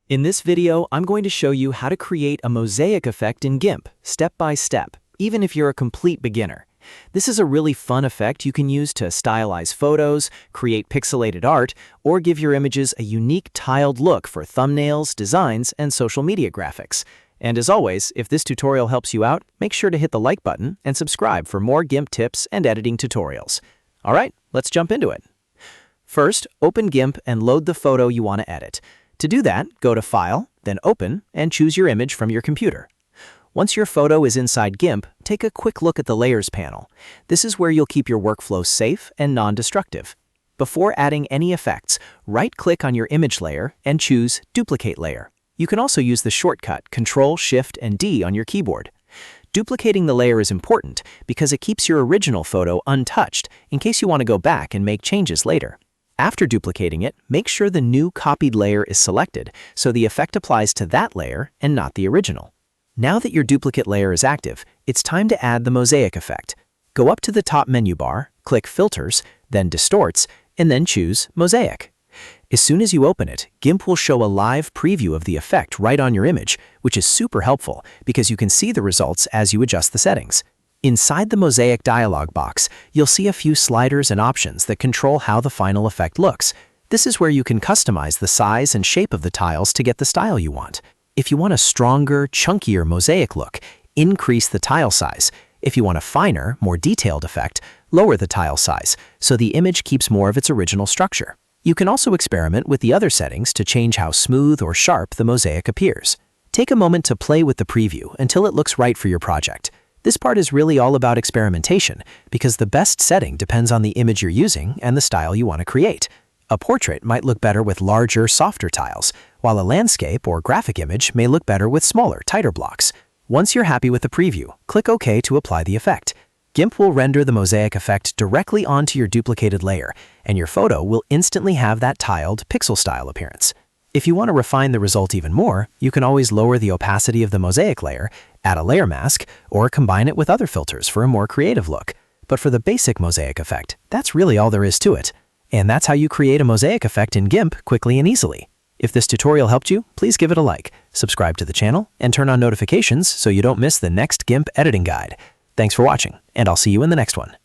In this video, I'm going to show you how to create a mosaic effect in GIMP, step by step, even if you're a complete beginner. This is a really fun effect you can use to stylize photos, create pixelated art, or give your images a unique tiled look for thumbnails, designs, and social media graphics. And as always, if this tutorial helps you out, make sure to hit the like button and subscribe for more GIMP tips and editing tutorials. All right, let's jump into it. First, open GIMP and load the photo you want to edit. To do that, go to File, then Open, and choose your image from your computer. Once your photo is inside GIMP, take a quick look at the Layers panel. This is where you'll keep your workflow safe and non-destructive. Before adding any effects, right-click on your image layer and choose Duplicate Layer. You can also use the shortcut Ctrl, Shift, and D on your keyboard. Duplicating the layer is important because it keeps your original photo untouched in case you want to go back and make changes later. After duplicating it, make sure the new copied layer is selected so the effect applies to that layer and not the original. Now that your duplicate layer is active, it's time to add the mosaic effect. Go up to the top menu bar, click Filters, then Distorts, and then choose Mosaic. As soon as you open it, GIMP will show a live preview of the effect right on your image, which is super helpful because you can see the results as you adjust the settings. Inside the Mosaic dialog box, you'll see a few sliders and options that control how the final effect looks. This is where you can customize the size and shape of the tiles to get the style you want. If you want a stronger, chunkier mosaic look, increase the tile size. If you want a finer, more detailed effect, lower the tile size so the image keeps more of its original structure. You can also experiment with the other settings to change how smooth or sharp the mosaic appears. Take a moment to play with the preview until it looks right for your project. This part is really all about experimentation because the best setting depends on the image you're using and the style you want to create. A portrait might look better with larger, softer tiles, while a landscape or graphic image may look better with smaller, tighter blocks. Once you're happy with the preview, click OK to apply the effect. GIMP will render the mosaic effect directly onto your duplicated layer, and your photo will instantly have that tiled, pixel-style appearance. If you want to refine the result even more, you can always lower the opacity of the mosaic layer, add a layer mask, or combine it with other filters for a more creative look. But for the basic mosaic effect, that's really all there is to it. And that's how you create a mosaic effect in GIMP quickly and easily. If this tutorial helped you, please give it a like, subscribe to the channel, and turn on notifications so you don't miss the next GIMP editing guide. Thanks for watching, and I'll see you in the next one.